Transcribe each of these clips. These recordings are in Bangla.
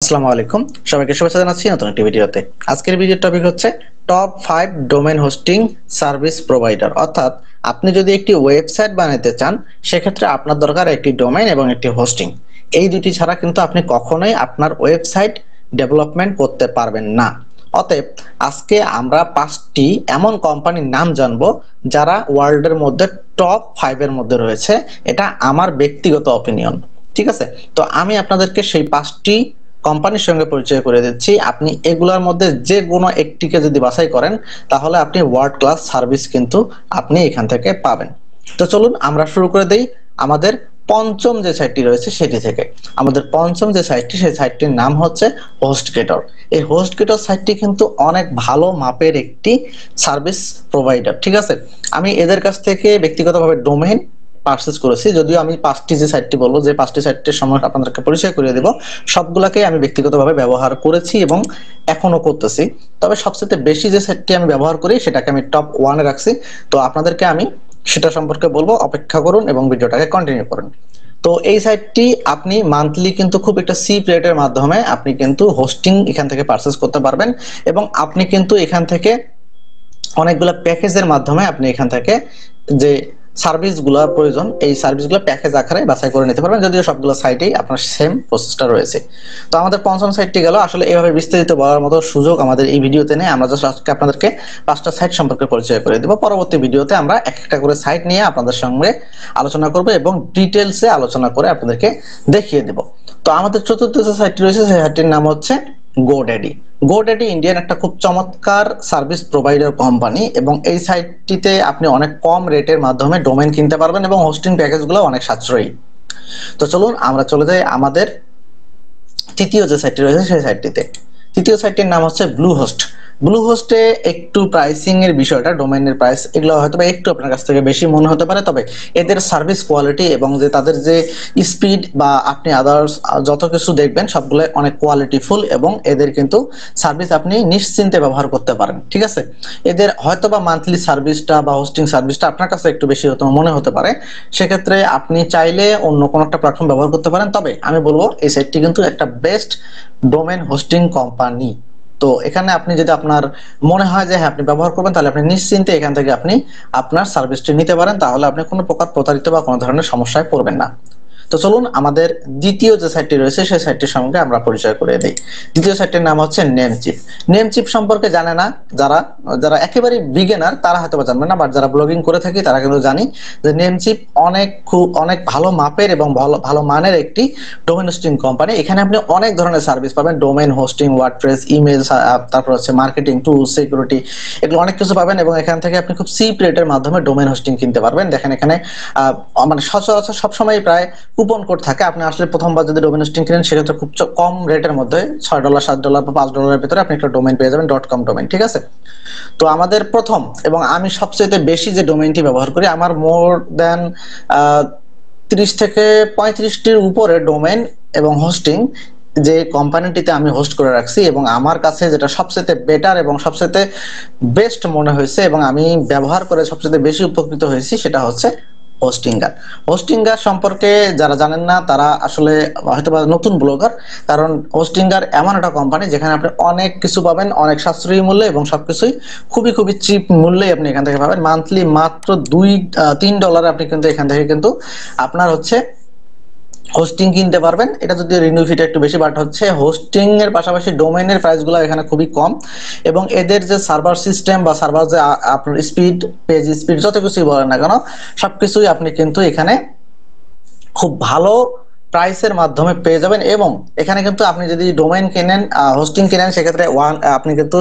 আসসালামু আলাইকুম, সবাইকে শুভেচ্ছা জানাচ্ছি নতুন একটি ভিডিওতে। আজকের ভিডিওর টপিক হচ্ছে top 5 domain hosting service provider. অর্থাৎ আপনি যদি একটি ওয়েবসাইট বানাতে চান, সেক্ষেত্রে আপনার দরকার একটি ডোমেইন এবং একটি হোস্টিং। এই দুটি ছাড়া কিন্তু আপনি কখনোই আপনার ওয়েবসাইট ডেভেলপমেন্ট করতে পারবেন না। অতএব আজকে আমরা 5টি এমন কোম্পানির নাম জানবো যারা ওয়ার্ল্ডের মধ্যে টপ 5 এর মধ্যে রয়েছে। এটা আমার ব্যক্তিগত অপিনিয়ন, ঠিক আছে? তো আমি আপনাদেরকে সেই 5টি কোম্পানির সঙ্গে পরিচয় করে দিচ্ছি। আপনি এগুলোর মধ্যে যে কোনো একটিকে যদি বাছাই করেন, তাহলে আপনি ওয়ার্ল্ড ক্লাস সার্ভিস কিন্তু আপনি এখান থেকে পাবেন। তো চলুন আমরা শুরু করে দেই আমাদের পঞ্চম যে সাইটটি রয়েছে সেটি থেকে। আমাদের পঞ্চম যে সাইটটি, সেই সাইটটির নাম হচ্ছে হোস্টগেটর। এই হোস্টগেটর সাইটটি কিন্তু অনেক ভালো মাপের একটি সার্ভিস প্রোভাইডার, ঠিক আছে? আমি এদের কাছ থেকে ব্যক্তিগতভাবে ডোমেইন পারচেজ করেছি। যদিও আমি 5টি যে সাইটটি বলবো, যে 5টি সাইটের সময় আপনাদেরকে পরিচয় করিয়ে দেব, সবগুলাকে আমি ব্যক্তিগতভাবে ব্যবহার করেছি এবং এখনো করতেছি। তবে সবচেয়ে বেশি যে সাইটটি আমি ব্যবহার করি সেটাকে আমি টপ 1 এ রাখছি। তো আপনাদেরকে আমি সেটা সম্পর্কে বলবো, অপেক্ষা করুন এবং ভিডিওটাকে কন্টিনিউ করুন। তো এই সাইটটি আপনি মান্থলি কিন্তু খুব একটা চিপ রেটের মাধ্যমে আপনি কিন্তু হোস্টিং এখান থেকে পারচেজ করতে পারবেন এবং আপনি কিন্তু এখান থেকে অনেকগুলো প্যাকেজের মাধ্যমে আপনি এখান থেকে যে সার্ভিসগুলো প্রয়োজন, এই সার্ভিসগুলো প্যাকেজ আকারে বাছাই করে নিতে পারবেন। যদিও সবগুলো সাইটেই আপনার সেম প্রসেসটা রয়েছে। তো আমাদের পঞ্চম সাইটটি গেল। আসলে এইভাবে বিস্তারিত বলার মতো সুযোগ আমাদের এই ভিডিওতে নেই। আমরা জাস্ট আজকে আপনাদেরকে 5টা সাইট সম্পর্কে পরিচয় করে দেব। পরবর্তী ভিডিওতে আমরা একটা করে সাইট নিয়ে আপনাদের সঙ্গে আলোচনা করব এবং ডিটেলসে আলোচনা করে আপনাদেরকে দেখিয়ে দেব। তো আমাদের চতুর্থ যে সাইটটি রয়েছে, সেই সাইটটির নাম হচ্ছে গোড্যাডি। গোড্যাডি ইন্ডিয়ান একটা খুব চমৎকার সার্ভিস প্রোভাইডার কোম্পানি এবং এই সাইটটিতে আপনি অনেক কম রেটের মাধ্যমে ডোমেইন কিনতে পারবেন এবং হোস্টিং প্যাকেজগুলো অনেক সাশ্রয়ী। তো চলুন আমরা চলে যাই আমাদের তৃতীয় যে সাইটটি রয়েছে সেই সাইটটিতে। তৃতীয় সাইটটির নাম হচ্ছে ব্লু হোস্ট। ব্লু হোস্টে একটু প্রাইসিং এর বিষয়টা, ডোমেইনের প্রাইস এগুলো হয়তো বা একটু আপনার কাছ থেকে বেশি মনে হতে পারে, তবে এদের সার্ভিস কোয়ালিটি এবং যে তাদের যে স্পিড বা আপনি আদার্স যত কিছু দেখবেন সবগুলো অনেক কোয়ালিটিফুল এবং এদের কিন্তু সার্ভিস আপনি নিশ্চিন্তে ব্যবহার করতে পারেন, ঠিক আছে? এদের হয়তো বা মান্থলি সার্ভিসটা বা হোস্টিং সার্ভিসটা আপনার কাছে একটু বেশি হতো মনে হতে পারে। সেক্ষেত্রে আপনি চাইলে অন্য কোনো একটা প্ল্যাটফর্ম ব্যবহার করতে পারেন, তবে আমি বলবো এই সাইটটি কিন্তু একটা বেস্ট ডোমেইন হোস্টিং কোম্পানি। তো এখানে আপনি যদি আপনার মনে হয় যে হ্যাঁ আপনি ব্যবহার করবেন, তাহলে আপনি নিশ্চিন্তে এখান থেকে আপনি আপনার সার্ভিসটি নিতে পারেন। তাহলে আপনি কোনো প্রকার প্রতারিত বা কোনো ধরনের সমস্যায় পড়বেন না। তো চলুন আমাদের দ্বিতীয় যে সাইটটি রয়েছে সেই সাইটটির সঙ্গে আমরা পরিচয় করে দিই। দ্বিতীয় সাইটটির নাম হচ্ছে নেমচিপ। নেমচিপ সম্পর্কে জানে না যারা, যারা একেবারে বিগিনার তারা হয়তো জানবে না, বাট যারা ব্লগিং করে থাকি তারা কিন্তু জানি যে নেমচিপ অনেক ভালো মাপের এবং ভালো মানের একটি ডোমেইন হোস্টিং কোম্পানি। এখানে আপনি অনেক ধরনের সার্ভিস পাবেন, ডোমেইন হোস্টিং, ওয়ার্ডপ্রেস, ইমেল, তারপর হচ্ছে মার্কেটিং টুলস, সিকিউরিটি, এগুলো অনেক কিছু পাবেন এবং এখান থেকে আপনি খুব চিপ রেটের মাধ্যমে ডোমেইন হোস্টিং কিনতে পারবেন। দেখেন এখানে মানে সচরাচর সবসময় প্রায় কুপন কোড থাকে। আপনি আসলে প্রথমবার যদি ডোমেইন হোস্টিং কিনেন সেক্ষেত্রে খুব কম রেটের মধ্যে $6, $7 বা $5 ভিতরে আপনি একটা ডোমেইন পেয়ে যাবেন, .com ডোমেইন, ঠিক আছে? তো আমাদের প্রথম এবং আমি সবচেয়ে বেশি যে ডোমেইনটি ব্যবহার করি, আমার মোর দেন 30 থেকে 35টির উপরে ডোমেইন এবং হোস্টিং যে কোম্পানিটিতে আমি হোস্ট করে রাখছি এবং আমার কাছে যেটা সবচেয়ে বেটার এবং সবচেয়ে বেস্ট মনে হয়েছে এবং আমি ব্যবহার করে সবচেয়ে বেশি উপকৃত হয়েছি, সেটা হচ্ছে হোস্টিঙ্গার। হোস্টিঙ্গার সম্পর্কে যারা জানেন না তারা আসলে হয়তো বা নতুন ব্লগার, কারণ হোস্টিঙ্গার এমন একটা কোম্পানি যেখানে আপনি অনেক কিছু পাবেন অনেক সাশ্রয়ী মূল্যে এবং সবকিছুই খুবই চিপ মূল্যে আপনি এখান থেকে পাবেন। মান্থলি মাত্র $2-3 আপনি কিন্তু এখান থেকে কিন্তু আপনার হচ্ছে হোস্টিং কিনতে পারবেন। এটা যদি রিনিউ ফিটা একটু বেশি, বাট হচ্ছে হোস্টিং এর পাশাপাশি ডোমেইনের প্রাইসগুলো এখানে খুবই কম এবং এদের যে সার্ভার সিস্টেম বা সার্ভার যে আপনার স্পিড, পেজ স্পিড, যত কিছুই বলেন না কেন সবকিছুই আপনি কিন্তু এখানে খুব ভালো প্রাইসের মাধ্যমে পেয়ে যাবেন। এবং এখানে কিন্তু আপনি যদি ডোমেইন কেনেন, হোস্টিং কেনেন, সেক্ষেত্রে আপনি কিন্তু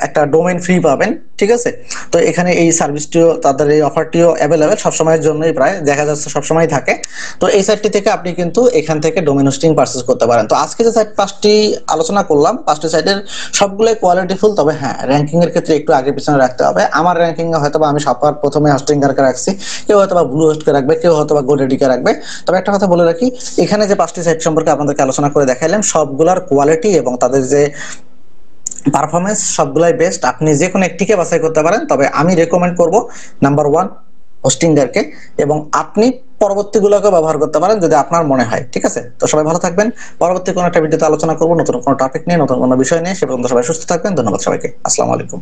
একটা ডোমেইন ফ্রি পাবেন, ঠিক আছে? তো এখানে এই সার্ভিসটিও, তাদের এই অফারটিও অ্যাভেলেবেল সবসময়ের জন্যই, প্রায় দেখা যাচ্ছে সবসময় থাকে। তো এই সাইটটি থেকে আপনি কিন্তু এখান থেকে ডোমেইন হোস্টিং পারচেজ করতে পারেন। তো আজকে যে সাইট 5টি আলোচনা করলাম, 5টি সাইটের সবগুলোই কোয়ালিটিফুল, তবে হ্যাঁ র্যাঙ্কিং এর ক্ষেত্রে একটু আগে পিছনে রাখতে হবে। আমার র্যাঙ্কিং এ হয়তো আমি সবার প্রথমে হোস্টিঙ্গারকে রাখছি, কেউ হয়তো ব্লু হোস্টকে রাখবে, কেউ হয়তো গোড্যাডিকে রাখবে। তবে একটা কথা বলে রাখি, এখানে যে 5টি সাইট সম্পর্কে আপনাদেরকে আলোচনা করে দেখাইলাম সবগুলার কোয়ালিটি এবং তাদের যে পারফরমেন্স সবগুলাই বেস্ট। আপনি যে কোনো একটিকে বাছাই করতে পারেন, তবে আমি রেকমেন্ড করব নাম্বার 1 হোস্টিঙ্গারকে এবং আপনি পরবর্তীগুলোকে ব্যবহার করতে পারেন যদি আপনার মনে হয়। ঠিক আছে? তো সবাই ভালো থাকবেন। পরবর্তী কোনো একটা ভিডিওতে আলোচনা করব নতুন কোনো টপিক নিয়ে, নতুন কোনো বিষয় নিয়ে। সে পর্যন্ত সবাই সুস্থ থাকবেন। ধন্যবাদ সবাইকে। আসসালামু আলাইকুম।